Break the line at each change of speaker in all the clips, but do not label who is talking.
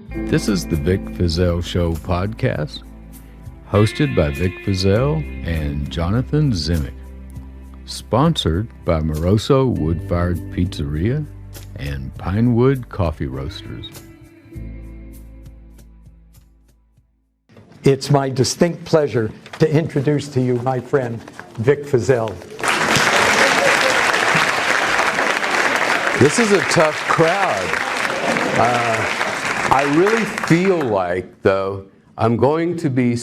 This is the Vic Feazell Show podcast, hosted by Vic Feazell and Jonathan Zimick, sponsored by Moroso Wood-Fired Pizzeria and Pinewood Coffee Roasters.
It's my distinct pleasure to introduce to you my friend, Vic Feazell.
This is a tough crowd. I really feel like, though, I'm going to be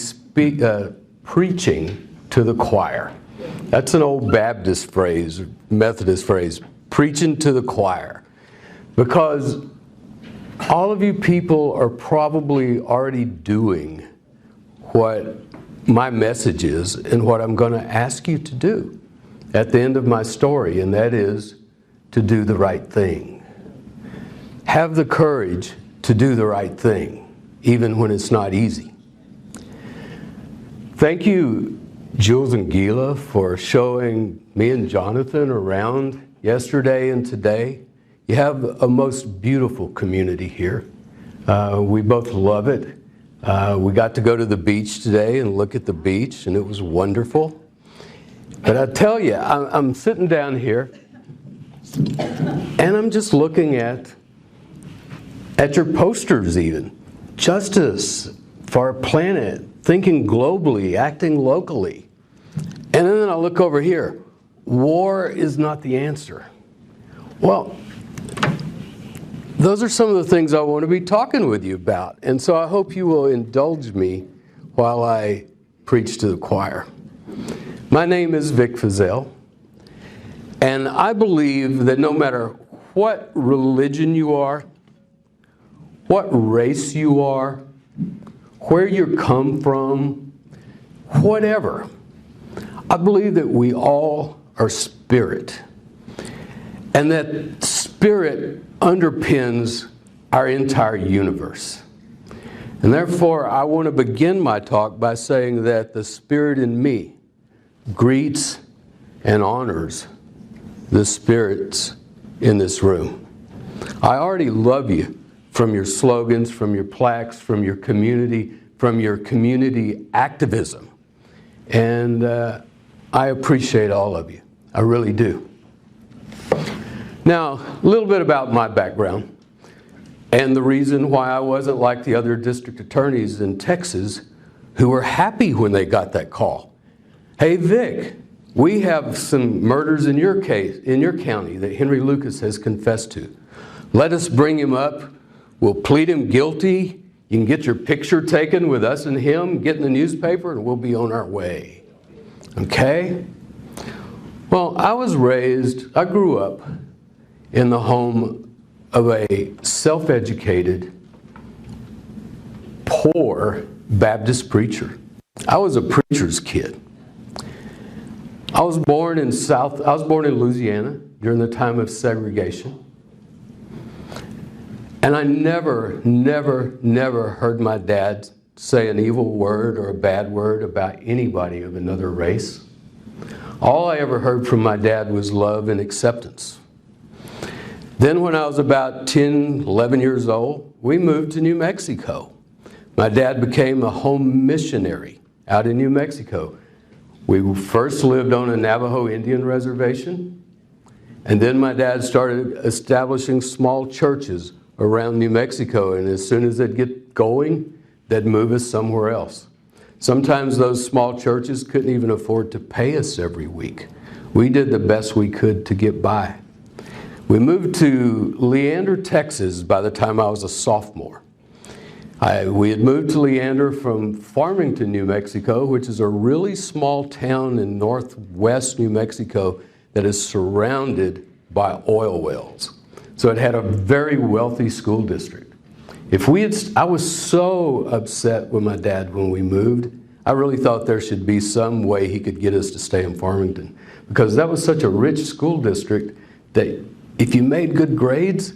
preaching to the choir. That's an old Baptist phrase, Methodist phrase, preaching to the choir. Because all of you people are probably already doing what my message is and what I'm going to ask you to do at the end of my story, and that is to do the right thing. Have the courage to do the right thing, even when it's not easy. Thank you, Jules and Gila, for showing me and Jonathan around yesterday and today. You have a most beautiful community here. We both love it. We got to go to the beach today and look at the beach, and it was wonderful. But I tell you, I'm sitting down here, and I'm just looking at your posters even. Justice for our planet, thinking globally, acting locally. And then I look over here. War is not the answer. Well, those are some of the things I want to be talking with you about. And so I hope you will indulge me while I preach to the choir. My name is Vic Feazell. And I believe that no matter what religion you are, what race you are, where you come from, whatever, I believe that we all are spirit. And that spirit underpins our entire universe. And therefore, I want to begin my talk by saying that the spirit in me greets and honors the spirits in this room. I already love you from your slogans, from your plaques, from your community activism. And I appreciate all of you. I really do. Now, a little bit about my background and the reason why I wasn't like the other district attorneys in Texas who were happy when they got that call. Hey, Vic, we have some murders in your case, in your county, that Henry Lucas has confessed to. Let us bring him up. We'll plead him guilty. You can get your picture taken with us and him, get in the newspaper, and we'll be on our way. Okay? Well, I grew up in the home of a self-educated, poor Baptist preacher. I was a preacher's kid. I was born in Louisiana during the time of segregation. And I never heard my dad say an evil word or a bad word about anybody of another race. All I ever heard from my dad was love and acceptance. Then when I was about 10, 11 years old, we moved to New Mexico. My dad became a home missionary out in New Mexico. We first lived on a Navajo Indian reservation, and then my dad started establishing small churches around New Mexico, and as soon as they'd get going, they'd move us somewhere else. Sometimes those small churches couldn't even afford to pay us every week. We did the best we could to get by. We moved to Leander, Texas by the time I was a sophomore. We had moved to Leander from Farmington, New Mexico, which is a really small town in northwest New Mexico that is surrounded by oil wells. So it had a very wealthy school district. I was so upset with my dad when we moved. I really thought there should be some way he could get us to stay in Farmington, because that was such a rich school district that if you made good grades,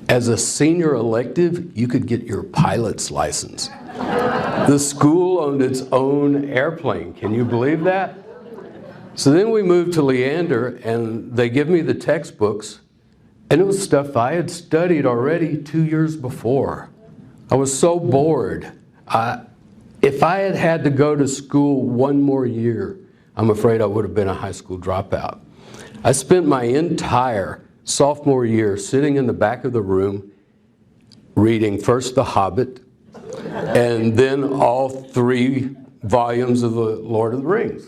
as a senior elective, you could get your pilot's license. The school owned its own airplane. Can you believe that? So then we moved to Leander, and they give me the textbooks, and it was stuff I had studied already 2 years before. I was so bored. If I had had to go to school one more year, I'm afraid I would have been a high school dropout. I spent my entire sophomore year sitting in the back of the room reading first The Hobbit and then all 3 volumes of The Lord of the Rings.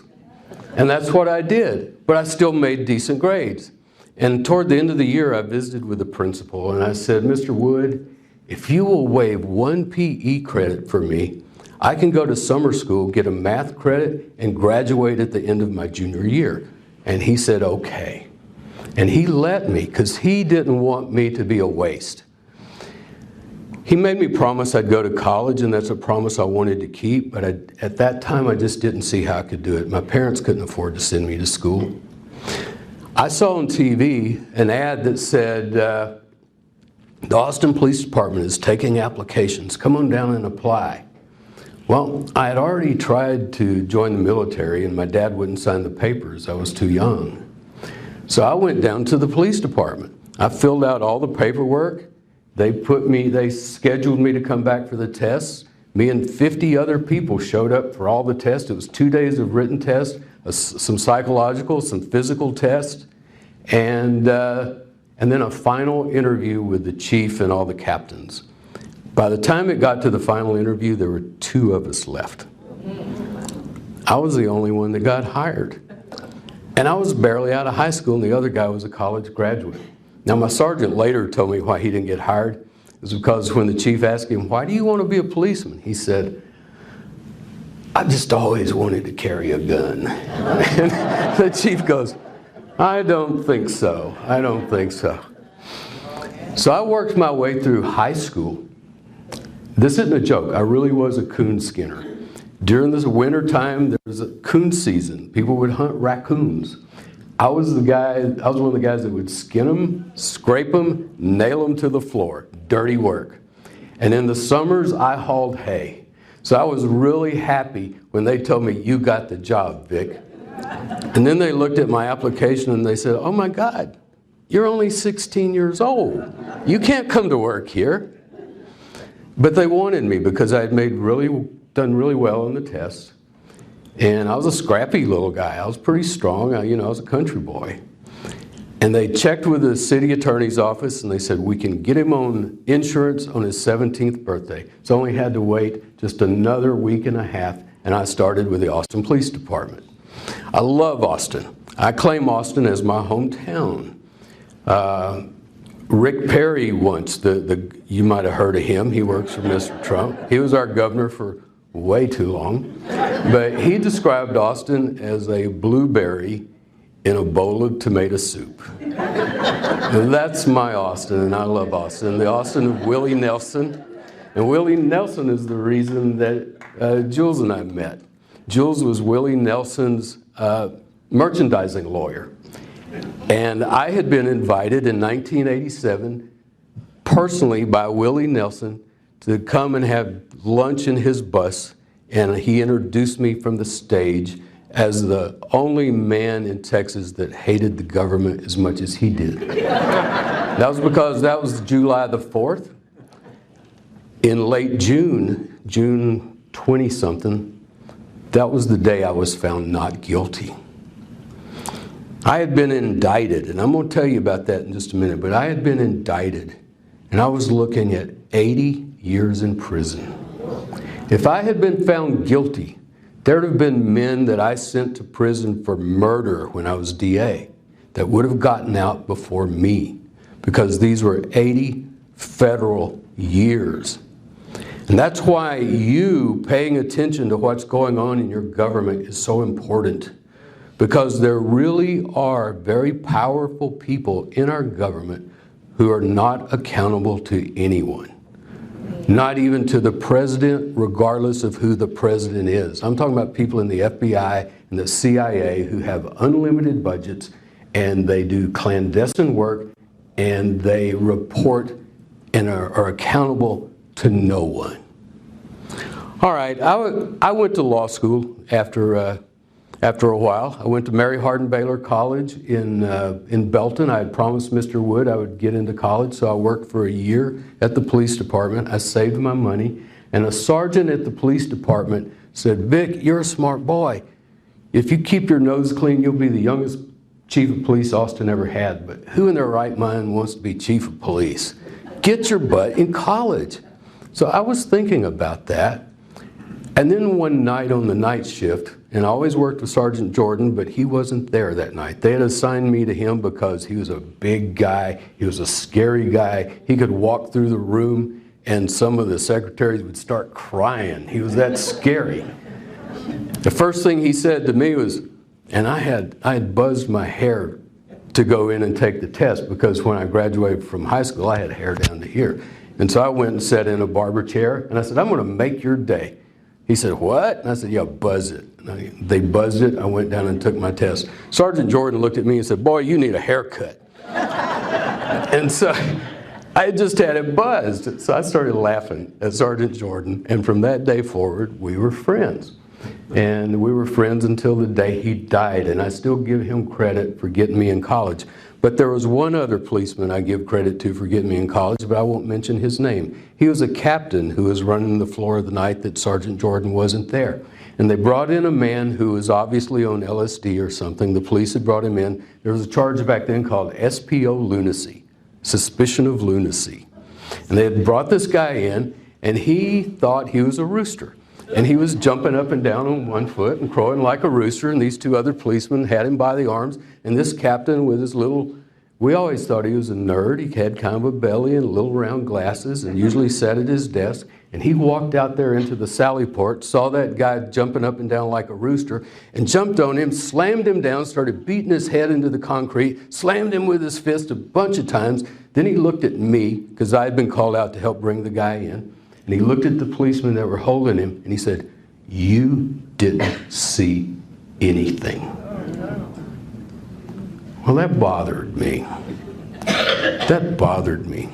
And that's what I did, but I still made decent grades. And toward the end of the year, I visited with the principal and I said, Mr. Wood, if you will waive 1 PE credit for me, I can go to summer school, get a math credit, and graduate at the end of my junior year. And he said, okay. And he let me because he didn't want me to be a waste. He made me promise I'd go to college, and that's a promise I wanted to keep, but at that time I just didn't see how I could do it. My parents couldn't afford to send me to school. I saw on TV an ad that said, the Austin Police Department is taking applications. Come on down and apply. Well, I had already tried to join the military, and my dad wouldn't sign the papers. I was too young. So I went down to the police department. I filled out all the paperwork. They scheduled me to come back for the tests. Me and 50 other people showed up for all the tests. It was 2 days of written tests, some psychological, some physical tests, and then a final interview with the chief and all the captains. By the time it got to the final interview, there were 2 of us left. I was the only one that got hired. And I was barely out of high school, and the other guy was a college graduate. Now, my sergeant later told me why he didn't get hired. It was because when the chief asked him, why do you want to be a policeman? He said, I've just always wanted to carry a gun. And the chief goes, I don't think so. I don't think so. So I worked my way through high school. This isn't a joke. I really was a coon skinner. During this winter time, there was a coon season. People would hunt raccoons. I was one of the guys that would skin them, scrape them, nail them to the floor. Dirty work. And in the summers, I hauled hay. So I was really happy when they told me, you got the job, Vic. And then they looked at my application and they said, oh my God, you're only 16 years old. You can't come to work here. But they wanted me because I had done really well on the tests. And I was a scrappy little guy. I was pretty strong. I was a country boy. And they checked with the city attorney's office and they said, we can get him on insurance on his 17th birthday. So I only had to wait just another week and a half, and I started with the Austin Police Department. I love Austin. I claim Austin as my hometown. Rick Perry once, you might have heard of him. He works for Mr. Trump. He was our governor for way too long. But he described Austin as a blueberry in a bowl of tomato soup. And that's my Austin, and I love Austin. The Austin of Willie Nelson. And Willie Nelson is the reason that Jules and I met. Jules was Willie Nelson's merchandising lawyer. And I had been invited in 1987 personally by Willie Nelson to come and have lunch in his bus, and he introduced me from the stage as the only man in Texas that hated the government as much as he did. That was because that was July the 4th. In late June 20-something, that was the day I was found not guilty. I had been indicted, and I'm going to tell you about that in just a minute, but I had been indicted, and I was looking at 80 years in prison. If I had been found guilty, there would have been men that I sent to prison for murder when I was DA that would have gotten out before me, because these were 80 federal years. And that's why you paying attention to what's going on in your government is so important, because there really are very powerful people in our government who are not accountable to anyone. Not even to the president, regardless of who the president is. I'm talking about people in the FBI and the CIA who have unlimited budgets, and they do clandestine work, and they report and are accountable to no one. All right, I went to law school after After a while, I went to Mary Hardin Baylor College in Belton. I had promised Mr. Wood I would get into college, so I worked for a year at the police department. I saved my money, and a sergeant at the police department said, "Vic, you're a smart boy. If you keep your nose clean, you'll be the youngest chief of police Austin ever had. But who in their right mind wants to be chief of police? Get your butt in college." So I was thinking about that. And then one night on the night shift, and I always worked with Sergeant Jordan, but he wasn't there that night. They had assigned me to him because he was a big guy. He was a scary guy. He could walk through the room and some of the secretaries would start crying. He was that scary. The first thing he said to me was, and I had buzzed my hair to go in and take the test because when I graduated from high school, I had hair down to here. And so I went and sat in a barber chair and I said, "I'm going to make your day." He said, "What?" And I said, "Yeah, buzz it." And they buzzed it. I went down and took my test. Sergeant Jordan looked at me and said, "Boy, you need a haircut." And so I just had it buzzed. So I started laughing at Sergeant Jordan. And from that day forward, we were friends. And we were friends until the day he died. And I still give him credit for getting me in college. But there was one other policeman I give credit to for getting me in college, but I won't mention his name. He was a captain who was running the floor the night that Sergeant Jordan wasn't there. And they brought in a man who was obviously on LSD or something. The police had brought him in. There was a charge back then called SPO lunacy, suspicion of lunacy. And they had brought this guy in, and he thought he was a rooster. And he was jumping up and down on one foot and crowing like a rooster, and these two other policemen had him by the arms, and this captain with his little, we always thought he was a nerd. He had kind of a belly and little round glasses and usually sat at his desk, and he walked out there into the sally port, saw that guy jumping up and down like a rooster, and jumped on him, slammed him down, started beating his head into the concrete, slammed him with his fist a bunch of times. Then he looked at me, because I had been called out to help bring the guy in. And he looked at the policemen that were holding him, and he said, "You didn't see anything." Well, that bothered me. That bothered me.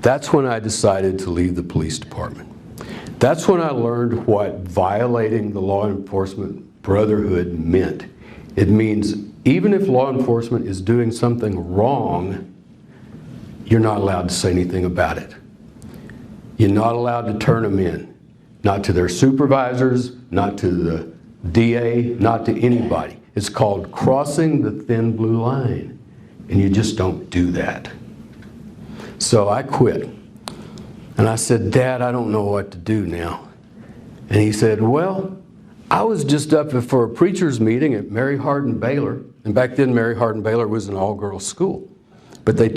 That's when I decided to leave the police department. That's when I learned what violating the law enforcement brotherhood meant. It means even if law enforcement is doing something wrong, you're not allowed to say anything about it. You're not allowed to turn them in. Not to their supervisors, not to the DA, not to anybody. It's called crossing the thin blue line. And you just don't do that. So I quit. And I said, "Dad, I don't know what to do now." And he said, "Well, I was just up for a preacher's meeting at Mary Hardin Baylor." And back then, Mary Hardin Baylor was an all-girls school. But they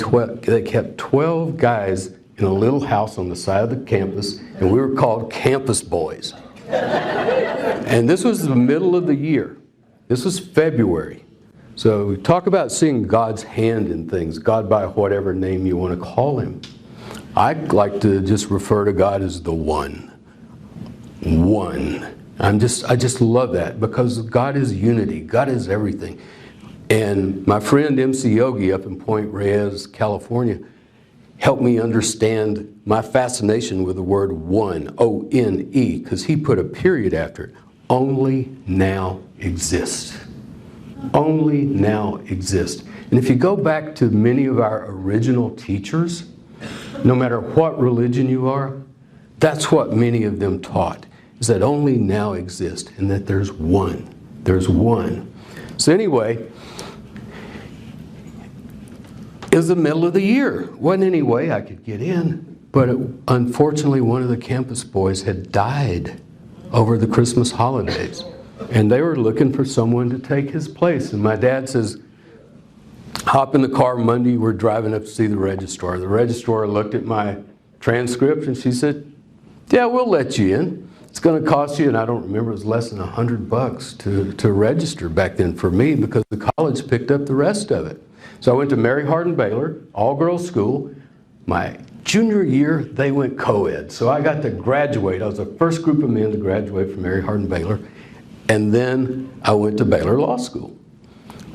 kept 12 guys in a little house on the side of the campus, and we were called campus boys. And this was the middle of the year. This was February. So talk about seeing God's hand in things, God by whatever name you want to call him. I like to just refer to God as the One. One. I just love that because God is unity. God is everything. And my friend MC Yogi up in Point Reyes, California, helped me understand my fascination with the word one, O-N-E, because he put a period after it. Only now exists. Only now exists. And if you go back to many of our original teachers, no matter what religion you are, that's what many of them taught, is that only now exists and that there's one. There's one. So anyway, it was the middle of the year. Wasn't any way I could get in, but unfortunately one of the campus boys had died over the Christmas holidays. And they were looking for someone to take his place. And my dad says, hop in the car Monday, we're driving up to see the registrar. The registrar looked at my transcript and she said, yeah, we'll let you in. It's going to cost you, and I don't remember, it was less than $100 to register back then for me because the college picked up the rest of it. So I went to Mary Hardin Baylor, all-girls school. My junior year, they went co-ed. So I got to graduate. I was the first group of men to graduate from Mary Hardin Baylor. And then I went to Baylor Law School.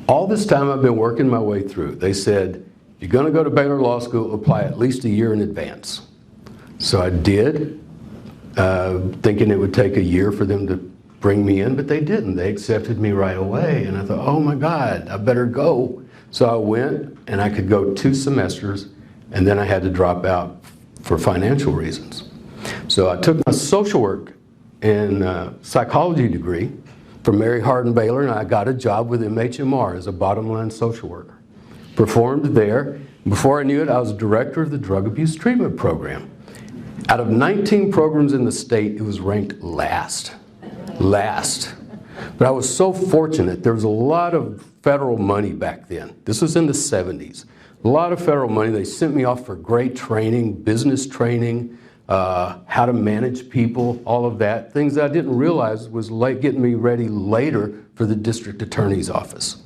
All this time I've been working my way through. They said, if you're going to go to Baylor Law School, apply at least a year in advance. So I did, thinking it would take a year for them to bring me in, but they didn't. They accepted me right away. And I thought, oh my God, I better go. So I went, and I could go 2 semesters, and then I had to drop out for financial reasons. So I took my social work and psychology degree from Mary Hardin Baylor, and I got a job with MHMR as a bottom line social worker. Performed there. Before I knew it, I was director of the drug abuse treatment program. Out of 19 programs in the state, it was ranked last. But I was so fortunate. There was a lot of federal money back then. This was in the 70s. A lot of federal money. They sent me off for great training, business training, how to manage people, all of that. Things that I didn't realize was getting me ready later for the district attorney's office.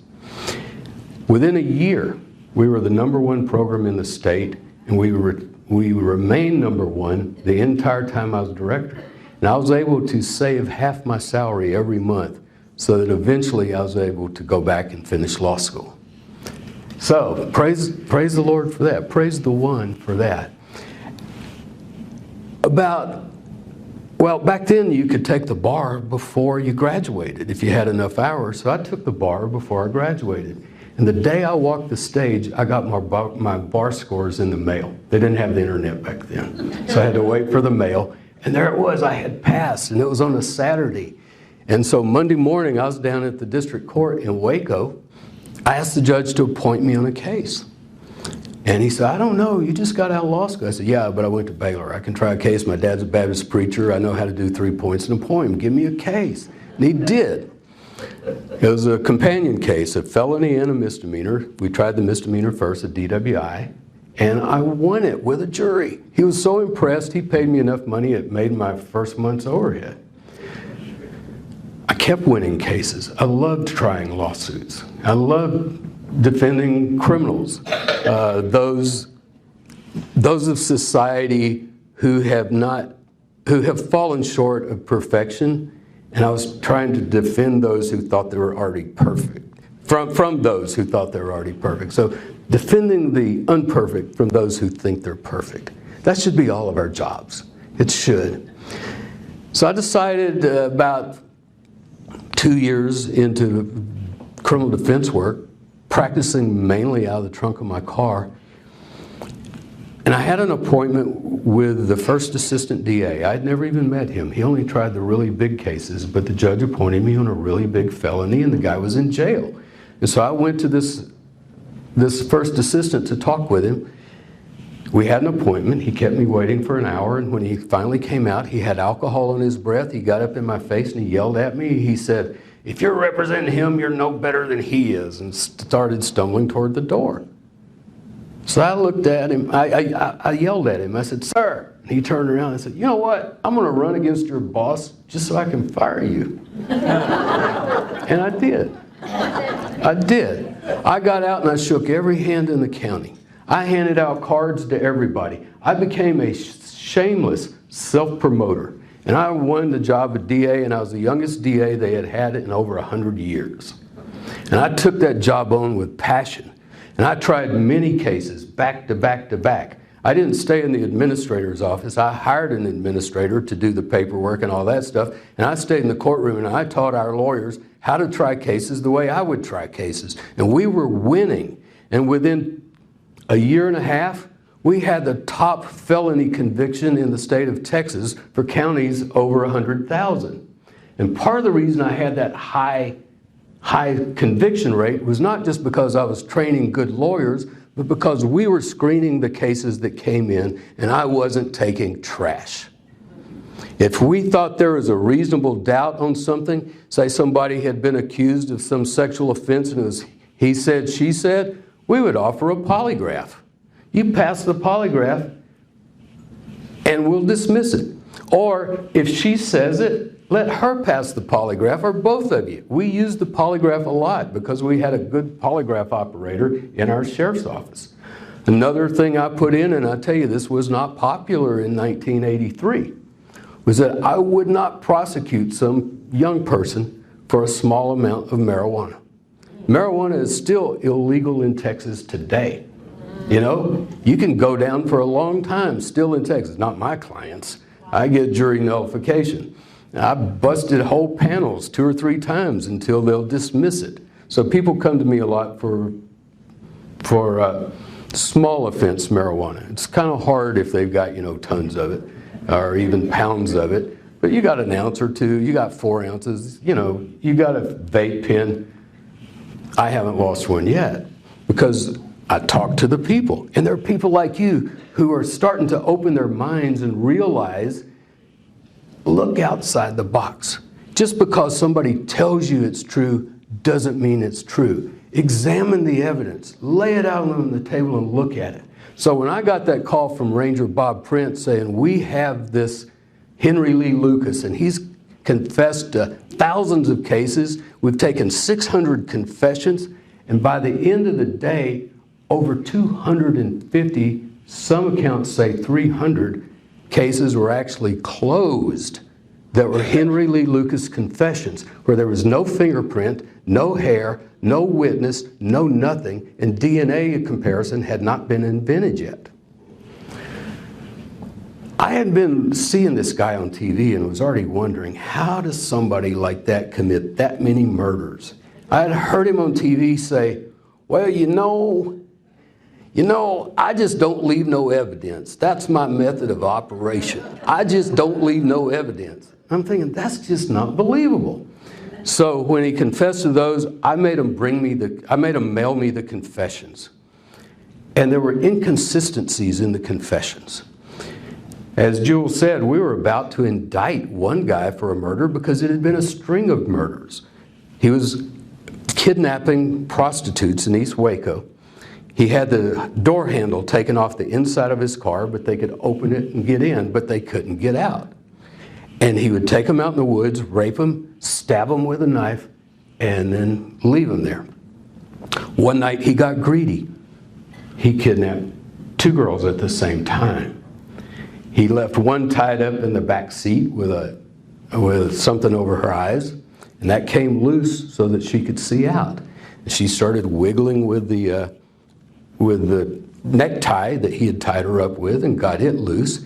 Within a year, we were the #1 program in the state, and we remained #1 the entire time I was director. And I was able to save half my salary every month so that eventually I was able to go back and finish law school. So praise the Lord for that. Praise the one for that. Back then you could take the bar before you graduated if you had enough hours. So I took the bar before I graduated. And the day I walked the stage, I got my bar scores in the mail. They didn't have the internet back then. So I had to wait for the mail. And there it was, I had passed, and it was on a Saturday. And so Monday morning, I was down at the district court in Waco. I asked the judge to appoint me on a case. And he said, I don't know, you just got out of law school. I said, yeah, but I went to Baylor. I can try a case. My dad's a Baptist preacher. I know how to do 3 points in a poem. Give me a case. And he did. It was a companion case, a felony and a misdemeanor. We tried the misdemeanor first, a DWI, and I won it with a jury. He was so impressed, he paid me enough money, it made my first month's overhead. I kept winning cases. I loved trying lawsuits. I loved defending criminals, those of society who have fallen short of perfection. And I was trying to defend those who thought they were already perfect, from those who thought they were already perfect. So defending the unperfect from those who think they're perfect. That should be all of our jobs. It should. So I decided about 2 years into criminal defense work, practicing mainly out of the trunk of my car, and I had an appointment with the first assistant DA. I'd never even met him. He only tried the really big cases, but the judge appointed me on a really big felony, and the guy was in jail. And so I went to this first assistant to talk with him. We had an appointment. He kept me waiting for an hour, and when he finally came out, he had alcohol on his breath. He got up in my face and he yelled at me. He said, if you're representing him, you're no better than he is, and started stumbling toward the door. So I looked at him, I yelled at him, I said, sir. And he turned around and said, you know what, I'm gonna run against your boss just so I can fire you. And I did. I got out and I shook every hand in the county. I handed out cards to everybody. I became a shameless self-promoter. And I won the job of DA, and I was the youngest DA they had had in over 100 years. And I took that job on with passion. And I tried many cases back to back to back. I didn't stay in the administrator's office. I hired an administrator to do the paperwork and all that stuff. And I stayed in the courtroom and I taught our lawyers how to try cases the way I would try cases. And we were winning. And within a year and a half, we had the top felony conviction in the state of Texas for counties over 100,000. And part of the reason I had that high conviction rate was not just because I was training good lawyers, but because we were screening the cases that came in and I wasn't taking trash. If we thought there was a reasonable doubt on something, say somebody had been accused of some sexual offense and it was he said, she said, we would offer a polygraph. You pass the polygraph and we'll dismiss it. Or if she says it, let her pass the polygraph, or both of you. We used the polygraph a lot because we had a good polygraph operator in our sheriff's office. Another thing I put in, and I tell you this was not popular in 1983, was that I would not prosecute some young person for a small amount of marijuana. Marijuana is still illegal in Texas today. You know, you can go down for a long time still in Texas. Not my clients. I get jury nullification. I busted whole panels 2 or 3 times until they'll dismiss it. So people come to me a lot for small offense marijuana. It's kind of hard if they've got, tons of it or even pounds of it. But you got an ounce or two, you got 4 ounces, you got a vape pen. I haven't lost one yet because I talk to the people. And there are people like you who are starting to open their minds and realize, look outside the box. Just because somebody tells you it's true doesn't mean it's true. Examine the evidence. Lay it out on the table and look at it. So when I got that call from Ranger Bob Prince saying, we have this Henry Lee Lucas, and he's confessed to thousands of cases. We've taken 600 confessions, and by the end of the day, over 250, some accounts say 300 cases were actually closed that were Henry Lee Lucas confessions, where there was no fingerprint, no hair, no witness, no nothing, and DNA comparison had not been invented yet. I had been seeing this guy on TV and was already wondering, how does somebody like that commit that many murders? I had heard him on TV say, well, I just don't leave no evidence. That's my method of operation. I just don't leave no evidence. I'm thinking, that's just not believable. So when he confessed to those, I made him mail me the confessions. And there were inconsistencies in the confessions. As Jewel said, we were about to indict one guy for a murder because it had been a string of murders. He was kidnapping prostitutes in East Waco. He had the door handle taken off the inside of his car, but they could open it and get in, but they couldn't get out. And he would take them out in the woods, rape them, stab them with a knife, and then leave them there. One night he got greedy. He kidnapped 2 girls at the same time. He left one tied up in the back seat with something over her eyes, and that came loose so that she could see out. And she started wiggling with the necktie that he had tied her up with and got it loose.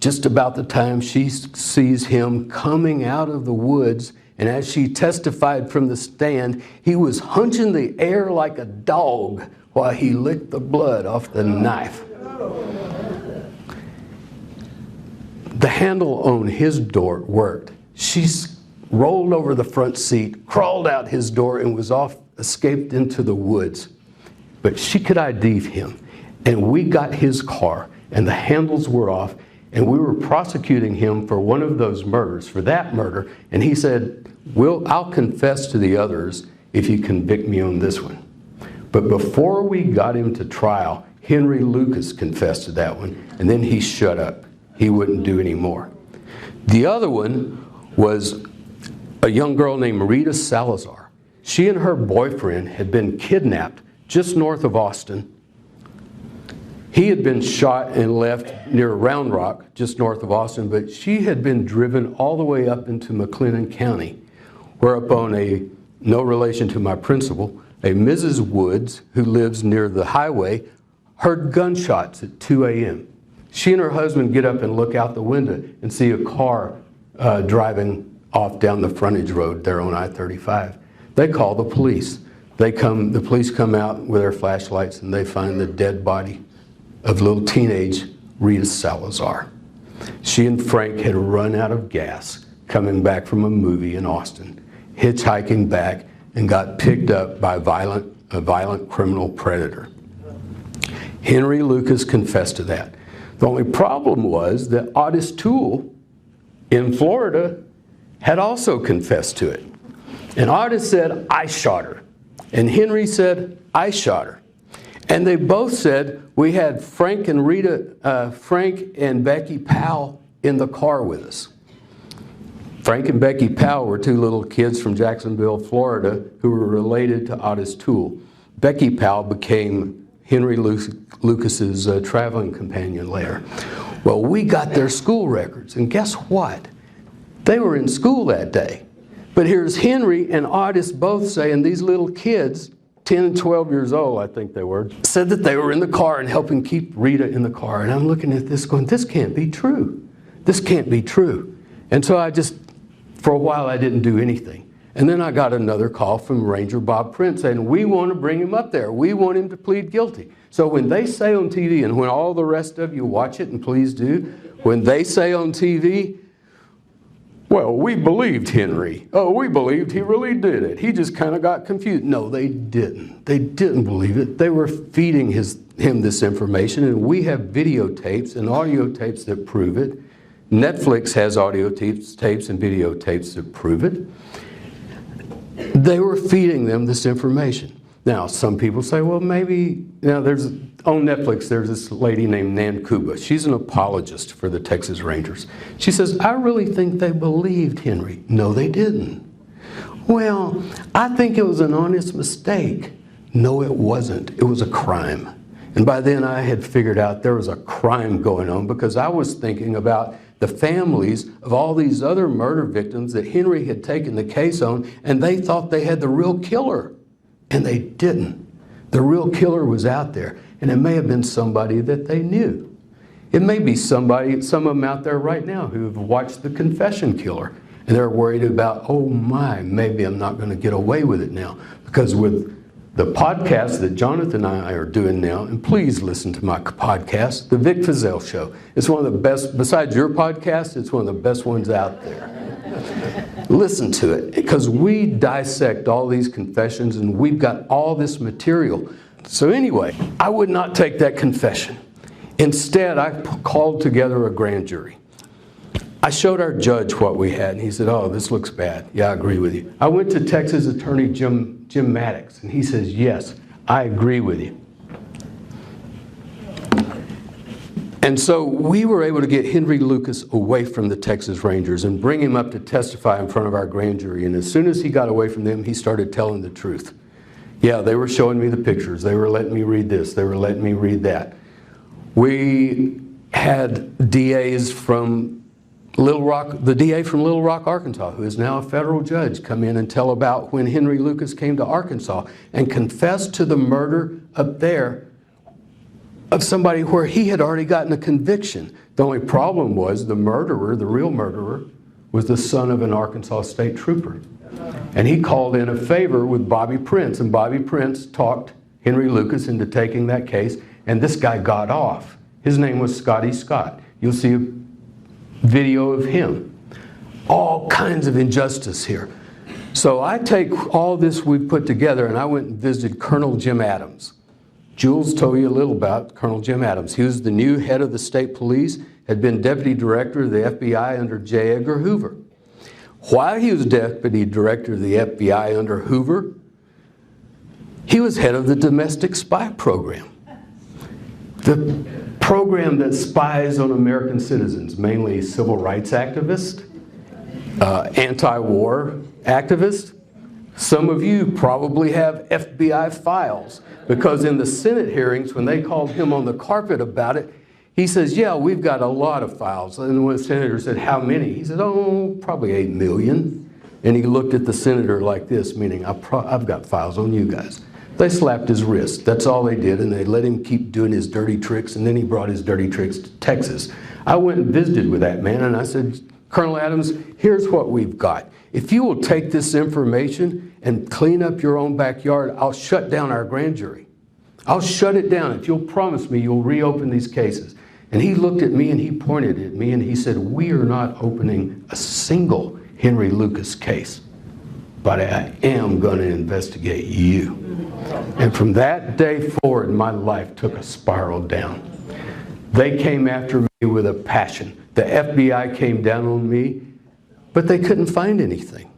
Just about the time she sees him coming out of the woods, and as she testified from the stand, he was hunching the air like a dog while he licked the blood off the knife. The handle on his door worked. She rolled over the front seat, crawled out his door, and was off, escaped into the woods. But she could ID him, and we got his car, and the handles were off, and we were prosecuting him for one of those murders, for that murder, and he said, I'll confess to the others if you convict me on this one. But before we got him to trial, Henry Lucas confessed to that one, and then he shut up. He wouldn't do any more. The other one was a young girl named Rita Salazar. She and her boyfriend had been kidnapped just north of Austin. He had been shot and left near Round Rock, just north of Austin, but she had been driven all the way up into McLennan County, whereupon no relation to my principal, a Mrs. Woods, who lives near the highway, heard gunshots at 2 a.m. She and her husband get up and look out the window and see a car driving off down the frontage road there on I-35. They call the police. The police come out with their flashlights and they find the dead body of little teenage Rita Salazar. She and Frank had run out of gas coming back from a movie in Austin, hitchhiking back, and got picked up by a violent criminal predator. Henry Lucas confessed to that. The only problem was that Otis Toole in Florida had also confessed to it. And Otis said, I shot her. And Henry said, I shot her. And they both said, we had Frank and Becky Powell in the car with us. Frank and Becky Powell were 2 little kids from Jacksonville, Florida, who were related to Otis Toole. Becky Powell became Henry Lucas's traveling companion later. Well, we got their school records, and guess what? They were in school that day. But here's Henry and Otis both saying these little kids, 10 and 12 years old, I think they were, said that they were in the car and helping keep Rita in the car. And I'm looking at this going, this can't be true. This can't be true. And so I just For a while, I didn't do anything. And then I got another call from Ranger Bob Prince saying, we want to bring him up there. We want him to plead guilty. So when they say on TV, and when all the rest of you watch it, and please do, when they say on TV, well, we believed Henry. Oh, we believed he really did it. He just kind of got confused. No, they didn't. They didn't believe it. They were feeding him this information, and we have videotapes and audio tapes that prove it. Netflix has audio tapes and videotapes that prove it. They were feeding them this information. Now, some people say, well, maybe, there's on Netflix, there's this lady named Nan Kuba. She's an apologist for the Texas Rangers. She says, I really think they believed Henry. No, they didn't. Well, I think it was an honest mistake. No, it wasn't. It was a crime. And by then I had figured out there was a crime going on because I was thinking about the families of all these other murder victims that Henry had taken the case on, and they thought they had the real killer. And they didn't. The real killer was out there, and it may have been somebody that they knew. It may be somebody, some of them out there right now who have watched The Confession Killer, and they're worried about, oh my, maybe I'm not going to get away with it now. Because with the podcast that Jonathan and I are doing now, and please listen to my podcast, The Vic Feazell Show. It's one of the best, besides your podcast, it's one of the best ones out there. Listen to it, because we dissect all these confessions and we've got all this material. So anyway, I would not take that confession. Instead, I called together a grand jury. I showed our judge what we had, and he said, oh, this looks bad. Yeah, I agree with you. I went to Texas Attorney Jim Maddox, and he says, yes, I agree with you. And so we were able to get Henry Lucas away from the Texas Rangers and bring him up to testify in front of our grand jury. And as soon as he got away from them, he started telling the truth. Yeah, they were showing me the pictures. They were letting me read this. They were letting me read that. We had DAs from Little Rock, the DA from Little Rock, Arkansas, who is now a federal judge, come in and tell about when Henry Lucas came to Arkansas and confessed to the murder up there of somebody where he had already gotten a conviction. The only problem was the murderer, the real murderer, was the son of an Arkansas state trooper. And he called in a favor with Bobby Prince, and Bobby Prince talked Henry Lucas into taking that case, and this guy got off. His name was Scotty Scott. You'll see a video of him. All kinds of injustice here. So I take all this we've put together, and I went and visited Colonel Jim Adams. Jules told you a little about Colonel Jim Adams. He was the new head of the state police, had been deputy director of the FBI under J. Edgar Hoover. While he was deputy director of the FBI under Hoover, he was head of the domestic spy program. The program that spies on American citizens, mainly civil rights activists, anti-war activists. Some of you probably have FBI files, because in the Senate hearings, when they called him on the carpet about it, he says, yeah, we've got a lot of files. And when the senator said, how many? He said, oh, probably 8 million. And he looked at the senator like this, meaning, I've got files on you guys. They slapped his wrist. That's all they did, and they let him keep doing his dirty tricks, and then he brought his dirty tricks to Texas. I went and visited with that man, and I said, Colonel Adams, here's what we've got. If you will take this information and clean up your own backyard, I'll shut down our grand jury. I'll shut it down if you'll promise me you'll reopen these cases. And he looked at me and he pointed at me and he said, we are not opening a single Henry Lucas case, but I am going to investigate you. And from that day forward, my life took a spiral down. They came after me with a passion. The FBI came down on me, but they couldn't find anything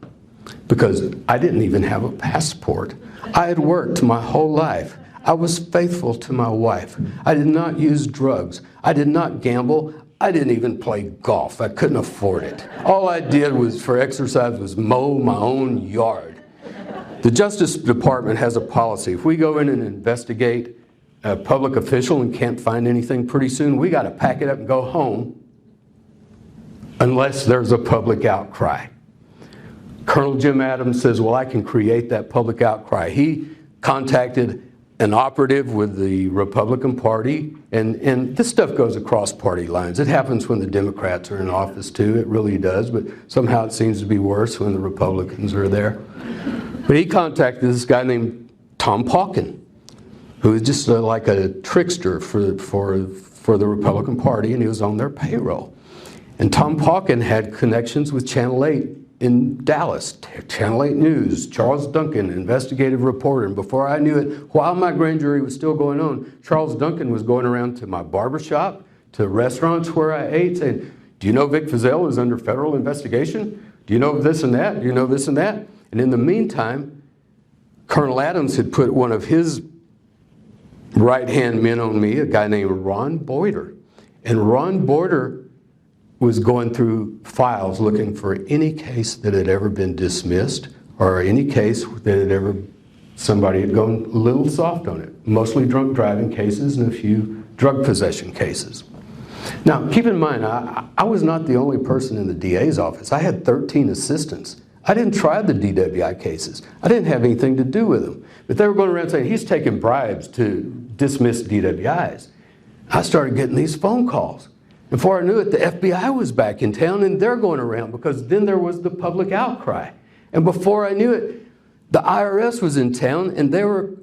because I didn't even have a passport. I had worked my whole life. I was faithful to my wife. I did not use drugs. I did not gamble. I didn't even play golf. I couldn't afford it. All I did was for exercise was mow my own yard. The Justice Department has a policy. If we go in and investigate a public official and can't find anything pretty soon, we got to pack it up and go home unless there's a public outcry. Colonel Jim Adams says, well, I can create that public outcry. He contacted an operative with the Republican Party, and this stuff goes across party lines. It happens when the Democrats are in office too, it really does, but somehow it seems to be worse when the Republicans are there. But he contacted this guy named Tom Pauken, who is just like a trickster for the Republican Party, and he was on their payroll. And Tom Pauken had connections with Channel 8 in Dallas, Channel 8 News, Charles Duncan, investigative reporter. And before I knew it, while my grand jury was still going on, Charles Duncan was going around to my barbershop, to restaurants where I ate, saying, do you know Vic Feazell is under federal investigation? Do you know this and that? Do you know this and that? And in the meantime, Colonel Adams had put one of his right-hand men on me, a guy named Ron Boyder. And Ron Boyder was going through files looking for any case that had ever been dismissed or any case that had ever, somebody had gone a little soft on it. Mostly drunk driving cases and a few drug possession cases. Now, keep in mind, I was not the only person in the DA's office. I had 13 assistants. I didn't try the DWI cases. I didn't have anything to do with them. But they were going around saying, he's taking bribes to dismiss DWIs. I started getting these phone calls. Before I knew it, the FBI was back in town, and they're going around because then there was the public outcry. And before I knew it, the IRS was in town, and they were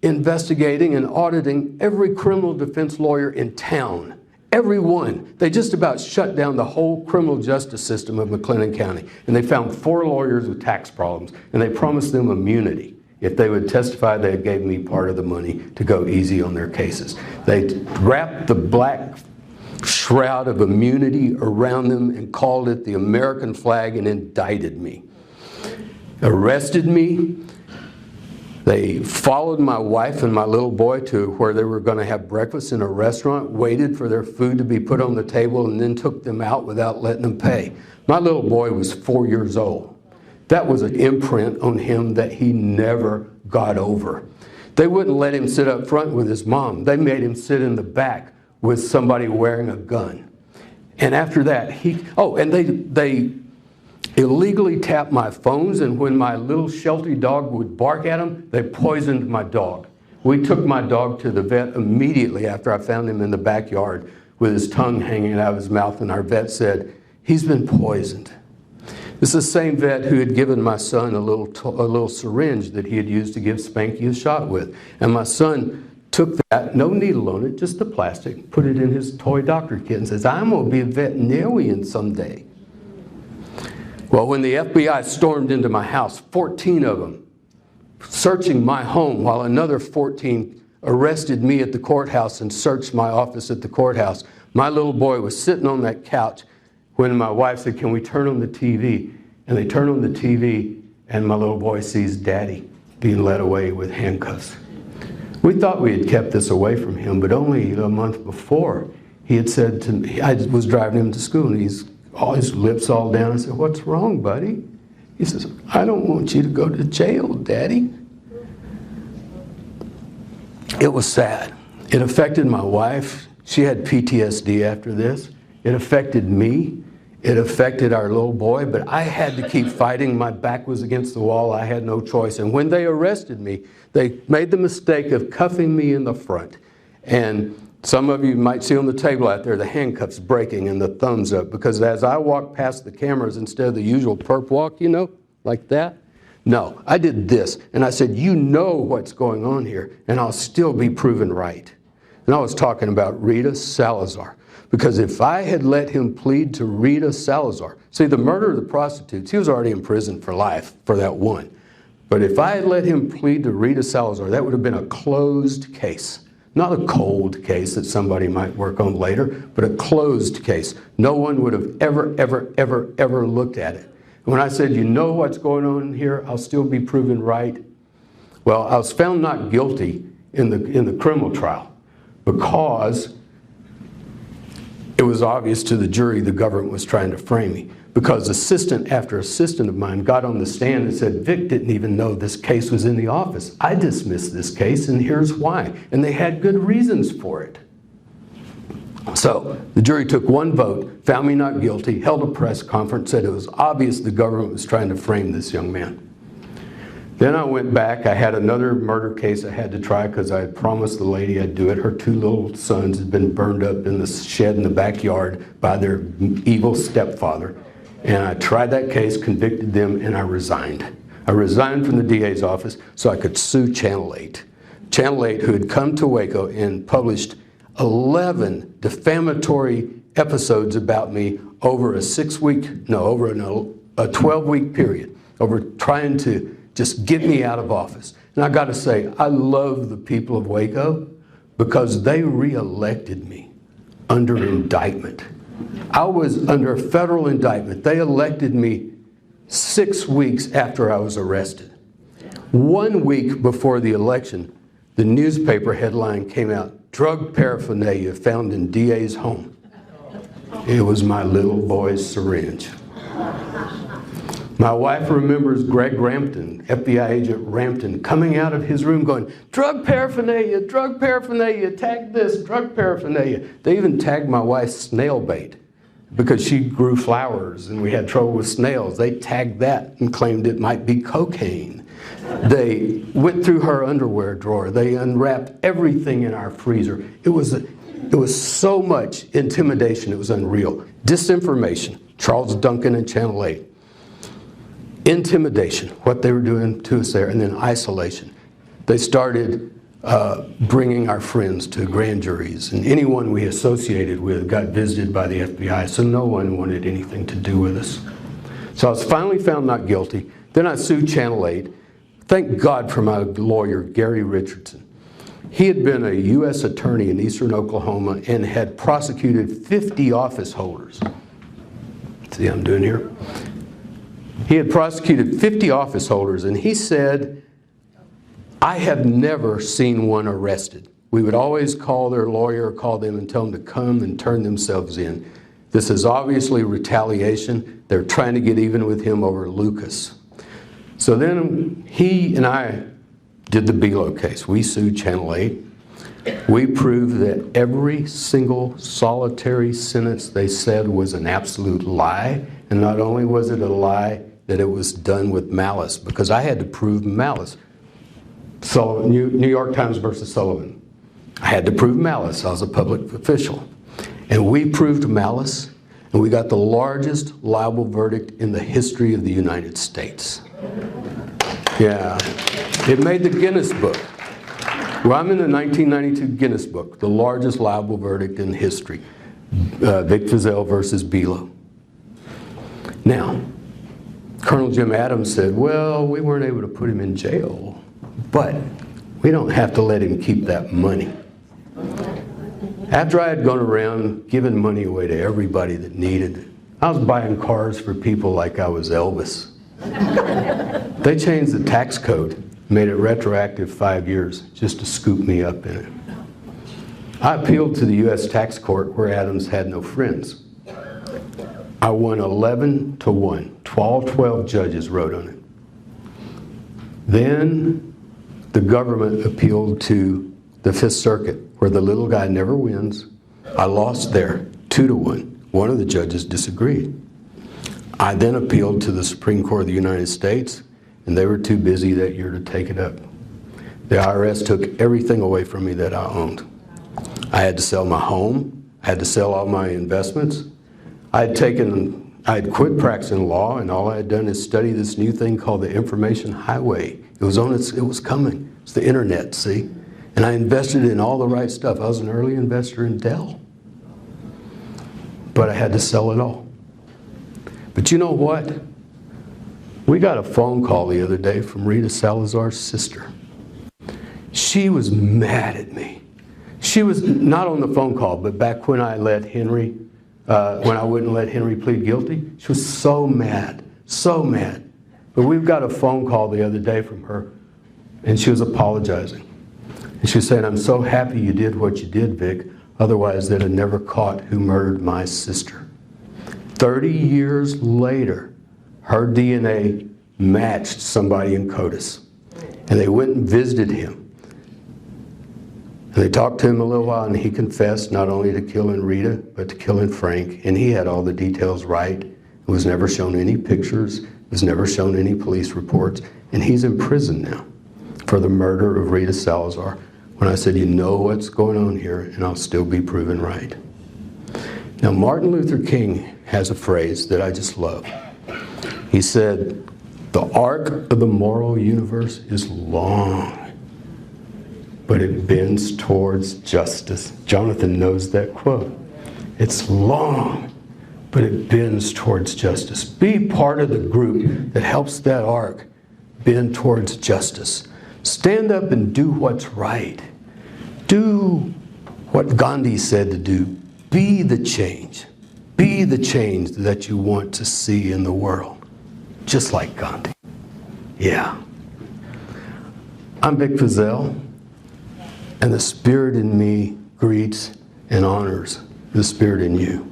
investigating and auditing every criminal defense lawyer in town. Every one. They just about shut down the whole criminal justice system of McLennan County. And they found 4 lawyers with tax problems, and they promised them immunity. If they would testify, they gave me part of the money to go easy on their cases. They wrapped the black shroud of immunity around them and called it the American flag and indicted me. Arrested me. They followed my wife and my little boy to where they were going to have breakfast in a restaurant, waited for their food to be put on the table, and then took them out without letting them pay. My little boy was 4 years old. That was an imprint on him that he never got over. They wouldn't let him sit up front with his mom. They made him sit in the back with somebody wearing a gun. And after that, they illegally tapped my phones, and when my little Sheltie dog would bark at them, they poisoned my dog. We took my dog to the vet immediately after I found him in the backyard with his tongue hanging out of his mouth, and our vet said, he's been poisoned. This is the same vet who had given my son a little syringe that he had used to give Spanky a shot with. And my son took that, no needle on it, just the plastic, put it in his toy doctor kit and says, I'm going to be a veterinarian someday. Well, when the FBI stormed into my house, 14 of them, searching my home, while another 14 arrested me at the courthouse and searched my office at the courthouse, my little boy was sitting on that couch when my wife said, can we turn on the TV? And they turn on the TV, and my little boy sees Daddy being led away with handcuffs. We thought we had kept this away from him, but only a month before, he had said to me, I was driving him to school, and his lips all down. I said, what's wrong, buddy? He says, I don't want you to go to jail, Daddy. It was sad. It affected my wife. She had PTSD after this. It affected me. It affected our little boy, but I had to keep fighting. My back was against the wall. I had no choice. And when they arrested me, they made the mistake of cuffing me in the front. And some of you might see on the table out there the handcuffs breaking and the thumbs up, because as I walked past the cameras, instead of the usual perp walk, you know, like that, no, I did this. And I said, you know what's going on here, and I'll still be proven right. And I was talking about Rita Salazar. Because if I had let him plead to Rita Salazar, see, the murder of the prostitutes, he was already in prison for life for that one. But if I had let him plead to Rita Salazar, that would have been a closed case. Not a cold case that somebody might work on later, but a closed case. No one would have ever looked at it. And when I said, you know what's going on here, I'll still be proven right. Well, I was found not guilty in the criminal trial because it was obvious to the jury the government was trying to frame me, because assistant after assistant of mine got on the stand and said, Vic didn't even know this case was in the office. I dismissed this case, and here's why. And they had good reasons for it. So the jury took one vote, found me not guilty, held a press conference, said it was obvious the government was trying to frame this young man. Then I went back. I had another murder case I had to try because I had promised the lady I'd do it. Her 2 little sons had been burned up in the shed in the backyard by their evil stepfather. And I tried that case, convicted them, and I resigned. I resigned from the DA's office so I could sue Channel 8. Channel 8, who had come to Waco and published 11 defamatory episodes about me over a 12-week period, over trying to just get me out of office. And I got to say, I love the people of Waco because they re-elected me under indictment. I was under a federal indictment. They elected me 6 weeks after I was arrested. 1 week before the election, the newspaper headline came out, "Drug paraphernalia found in DA's home." It was my little boy's syringe. My wife remembers Greg Rampton, FBI agent Rampton, coming out of his room going, drug paraphernalia, tag this, drug paraphernalia. They even tagged my wife's snail bait because she grew flowers and we had trouble with snails. They tagged that and claimed it might be cocaine. They went through her underwear drawer. They unwrapped everything in our freezer. It was so much intimidation, it was unreal. Disinformation, Charles Duncan and Channel 8. Intimidation, what they were doing to us there, and then isolation. They started bringing our friends to grand juries, and anyone we associated with got visited by the FBI, so no one wanted anything to do with us. So I was finally found not guilty. Then I sued Channel 8. Thank God for my lawyer, Gary Richardson. He had been a U.S. attorney in eastern Oklahoma and had prosecuted 50 office holders. See what I'm doing here? He had prosecuted 50 office holders, and he said, I have never seen one arrested. We would always call their lawyer, call them and tell them to come and turn themselves in. This is obviously retaliation. They're trying to get even with him over Lucas. So then he and I did the Belo case. We sued Channel 8. We proved that every single solitary sentence they said was an absolute lie. And not only was it a lie, that it was done with malice, because I had to prove malice. So New York Times versus Sullivan. I had to prove malice. I was a public official. And we proved malice, and we got the largest libel verdict in the history of the United States. Yeah. It made the Guinness Book. Well, I'm in the 1992 Guinness Book, the largest libel verdict in history. Vic Feazell versus Belo. Now, Colonel Jim Adams said, well, we weren't able to put him in jail, but we don't have to let him keep that money. After I had gone around giving money away to everybody that needed it, I was buying cars for people like I was Elvis. They changed the tax code, made it retroactive 5 years just to scoop me up in it. I appealed to the U.S. tax court where Adams had no friends. I won 11-1. 12 judges wrote on it. Then the government appealed to the Fifth Circuit, where the little guy never wins. I lost there, 2-1. One of the judges disagreed. I then appealed to the Supreme Court of the United States, and they were too busy that year to take it up. The IRS took everything away from me that I owned. I had to sell my home. I had to sell all my investments. I had quit practicing law, and all I had done is study this new thing called the information highway. It was coming. It's the internet, see? And I invested in all the right stuff. I was an early investor in Dell. But I had to sell it all. But you know what? We got a phone call the other day from Rita Salazar's sister. She was mad at me. She was not on the phone call, but back when I let Henry when I wouldn't let Henry plead guilty. She was so mad, so mad. But we've got a phone call the other day from her, and she was apologizing. And she was saying, I'm so happy you did what you did, Vic. Otherwise, they'd have never caught who murdered my sister. 30 years later, her DNA matched somebody in CODIS. And they went and visited him. And they talked to him a little while, and he confessed not only to killing Rita, but to killing Frank. And he had all the details right. It was never shown any pictures, was never shown any police reports, and he's in prison now for the murder of Rita Salazar. When I said, you know what's going on here, and I'll still be proven right. Now, Martin Luther King has a phrase that I just love. He said, the arc of the moral universe is long, but it bends towards justice. Jonathan knows that quote. It's long, but it bends towards justice. Be part of the group that helps that arc bend towards justice. Stand up and do what's right. Do what Gandhi said to do. Be the change. Be the change that you want to see in the world. Just like Gandhi. Yeah. I'm Vic Feazell, and the Spirit in me greets and honors the Spirit in you.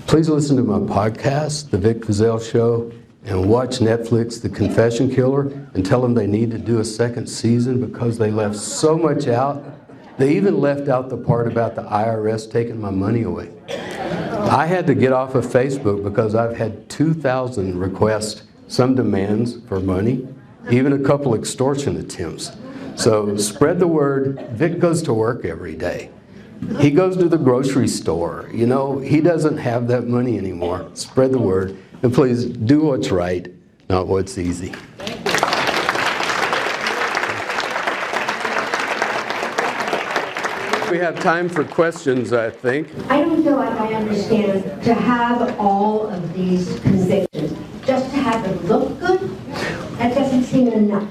Please listen to my podcast, The Vic Feazell Show, and watch Netflix, The Confession Killer, and tell them they need to do a second season because they left so much out. They even left out the part about the IRS taking my money away. I had to get off of Facebook because I've had 2,000 requests, some demands for money, even a couple extortion attempts. So spread the word. Vic goes to work every day. He goes to the grocery store. You know, he doesn't have that money anymore. Spread the word. And please do what's right, not what's easy. We have time for questions, I think.
I don't feel like I understand to have all of these convictions, just to have them look good, that doesn't seem enough.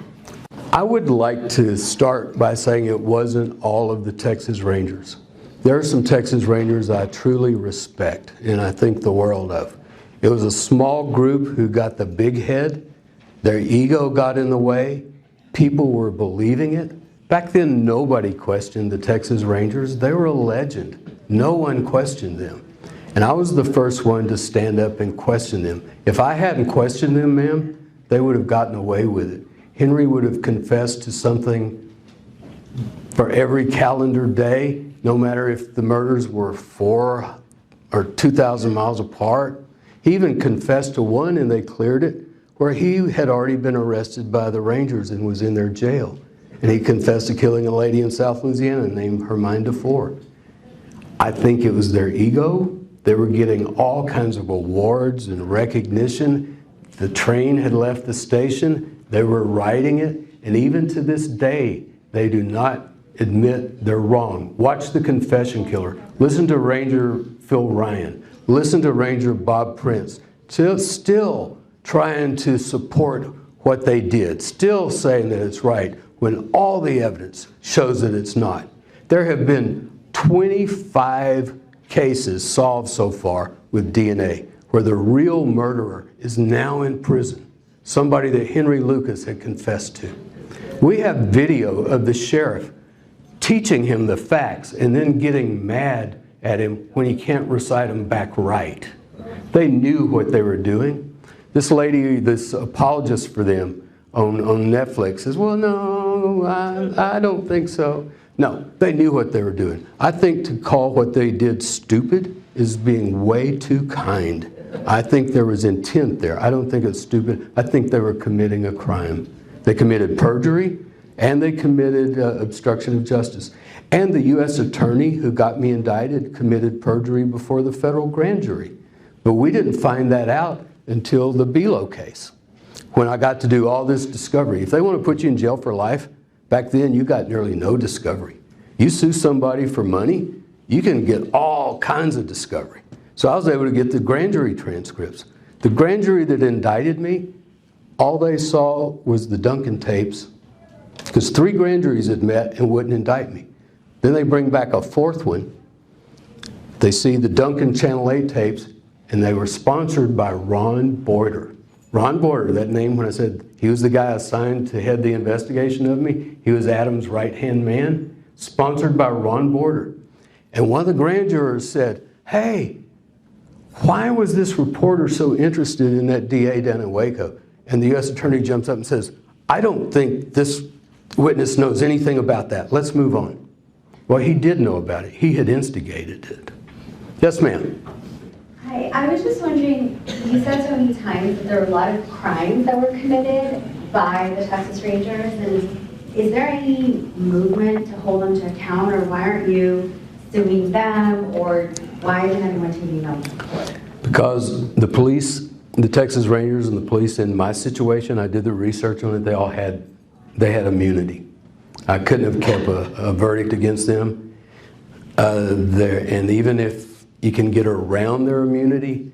I would like to start by saying it wasn't all of the Texas Rangers. There are some Texas Rangers I truly respect and I think the world of. It was a small group who got the big head. Their ego got in the way. People were believing it. Back then, nobody questioned the Texas Rangers. They were a legend. No one questioned them. And I was the first one to stand up and question them. If I hadn't questioned them, ma'am, they would have gotten away with it. Henry would have confessed to something for every calendar day, no matter if the murders were 4 or 2,000 miles apart. He even confessed to one, and they cleared it, where he had already been arrested by the Rangers and was in their jail. And he confessed to killing a lady in South Louisiana named Hermine DeFore. I think it was their ego. They were getting all kinds of awards and recognition. The train had left the station. They were riding it. And even to this day, they do not admit they're wrong. Watch The Confession Killer. Listen to Ranger Phil Ryan. Listen to Ranger Bob Prince. Still trying to support what they did. Still saying that it's right, when all the evidence shows that it's not. There have been 25 cases solved so far with DNA where the real murderer is now in prison, somebody that Henry Lucas had confessed to. We have video of the sheriff teaching him the facts and then getting mad at him when he can't recite them back right. They knew what they were doing. This lady, this apologist for them, on Netflix says, well, no, I don't think so. No, they knew what they were doing. I think to call what they did stupid is being way too kind. I think there was intent there. I don't think it's stupid. I think they were committing a crime. They committed perjury and they committed obstruction of justice. And the U.S. attorney who got me indicted committed perjury before the federal grand jury. But we didn't find that out until the Belo case, when I got to do all this discovery. If they want to put you in jail for life, back then you got nearly no discovery. You sue somebody for money, you can get all kinds of discovery. So I was able to get the grand jury transcripts. The grand jury that indicted me, all they saw was the Duncan tapes, because 3 grand juries had met and wouldn't indict me. Then they bring back a 4th one. They see the Duncan Channel 8 tapes, and they were sponsored by Ron Boyder. Ron Boyder, that name, when I said he was the guy assigned to head the investigation of me, he was Adam's right-hand man, sponsored by Ron Boyder. And one of the grand jurors said, hey, why was this reporter so interested in that DA down in Waco? And the U.S. attorney jumps up and says, I don't think this witness knows anything about that. Let's move on. Well, he did know about it. He had instigated it. Yes, ma'am.
I
Hi, I was just wondering, you said so many times that there were a lot of crimes that were committed by the Texas Rangers, and is there any movement to hold them to account, or why aren't you suing them, or why isn't anyone taking them to court?
Because the police, the Texas Rangers and the police in my situation, I did the research on it, they had immunity. I couldn't have kept a verdict against them. And even if you can get around their immunity,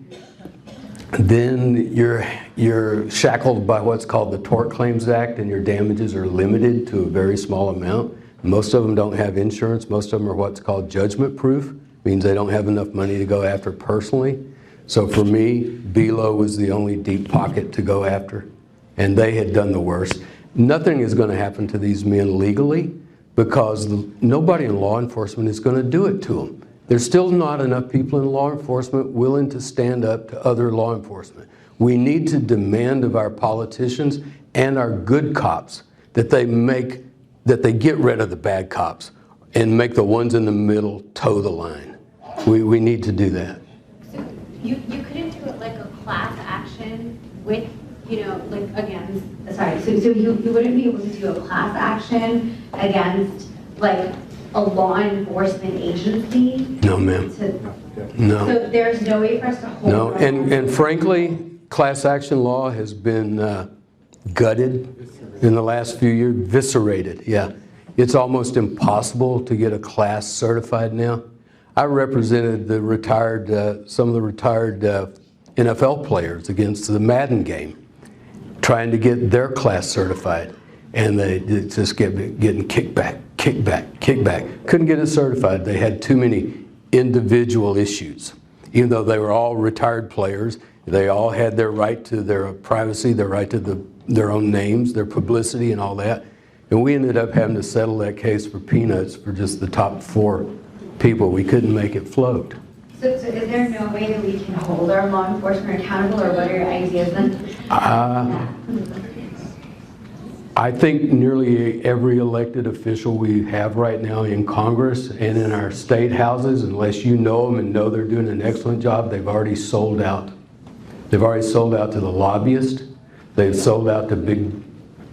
then you're shackled by what's called the Tort Claims Act, and your damages are limited to a very small amount. Most of them don't have insurance. Most of them are what's called judgment proof, means they don't have enough money to go after personally. So for me, Belo was the only deep pocket to go after, and they had done the worst. Nothing is going to happen to these men legally because nobody in law enforcement is going to do it to them. There's still not enough people in law enforcement willing to stand up to other law enforcement. We need to demand of our politicians and our good cops that they get rid of the bad cops and make the ones in the middle toe the line. We need to do that.
So you couldn't do it like a class action with, like against, sorry, so you wouldn't be able to do a class action against like a law enforcement agency?
No, ma'am. No.
So there's no way for us to hold
No, and frankly, class action law has been gutted in the last few years, eviscerated, yeah. It's almost impossible to get a class certified now. I represented some of the retired NFL players against the Madden game, trying to get their class certified. And they just getting kickback. Couldn't get it certified. They had too many individual issues. Even though they were all retired players, they all had their right to their privacy, their right to their own names, their publicity and all that. And we ended up having to settle that case for peanuts for just the top 4 people. We couldn't make it float.
So is there no way that we can hold our law enforcement accountable, or what are your ideas then?
I think nearly every elected official we have right now in Congress and in our state houses, unless you know them and know they're doing an excellent job, they've already sold out. They've already sold out to the lobbyists. They've sold out to big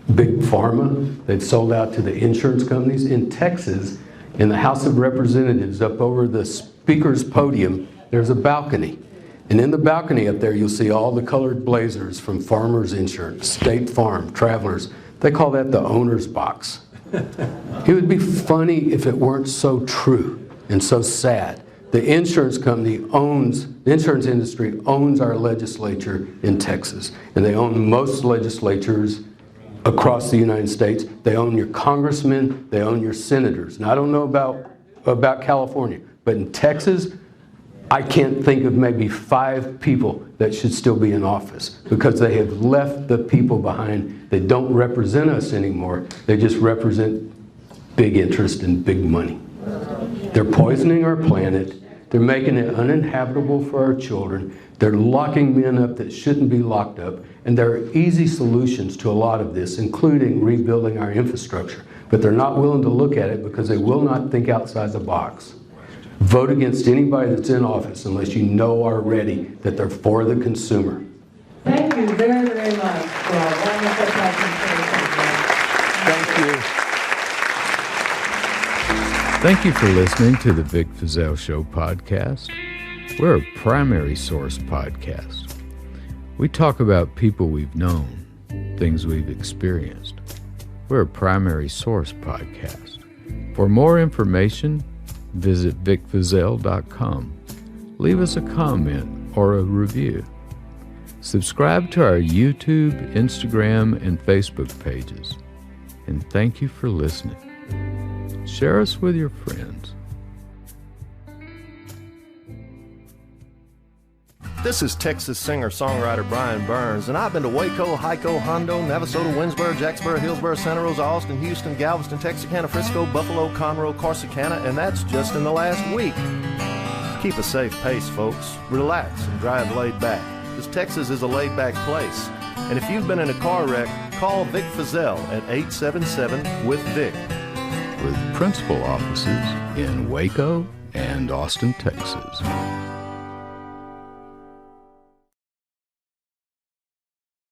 pharma. They've sold out to the insurance companies. In Texas, in the House of Representatives, up over the speaker's podium, there's a balcony. And in the balcony up there, you'll see all the colored blazers from Farmers Insurance, State Farm, Travelers. They call that the owner's box. It would be funny if it weren't so true and so sad. The insurance industry owns our legislature in Texas, and they own most legislatures across the United States. They own your congressmen, they own your senators. Now, I don't know about California, but in Texas, I can't think of maybe 5 people that should still be in office because they have left the people behind. They don't represent us anymore. They just represent big interest and big money. They're poisoning our planet. They're making it uninhabitable for our children. They're locking men up that shouldn't be locked up. And there are easy solutions to a lot of this, including rebuilding our infrastructure. But they're not willing to look at it because they will not think outside the box. Vote against anybody that's in office unless you know already that they're for the consumer.
Thank you very, very much for a wonderful presentation.
Thank you.
Thank you for listening to the Vic Feazell Show podcast. We're a primary source podcast. We talk about people we've known, things we've experienced. We're a primary source podcast. For more information, visit vicfeazell.com. Leave us a comment or a review. Subscribe to our YouTube, Instagram, and Facebook pages. And thank you for listening. Share us with your friends.
This is Texas singer-songwriter Brian Burns, and I've been to Waco, Hico, Hondo, Navasota, Winsboro, Jacksboro, Hillsboro, Santa Rosa, Austin, Houston, Galveston, Texarkana, Frisco, Buffalo, Conroe, Corsicana, and that's just in the last week. Keep a safe pace, folks. Relax and drive laid back, because Texas is a laid-back place. And if you've been in a car wreck, call Vic Feazell at 877-WITH-VIC.
With principal offices in Waco and Austin, Texas.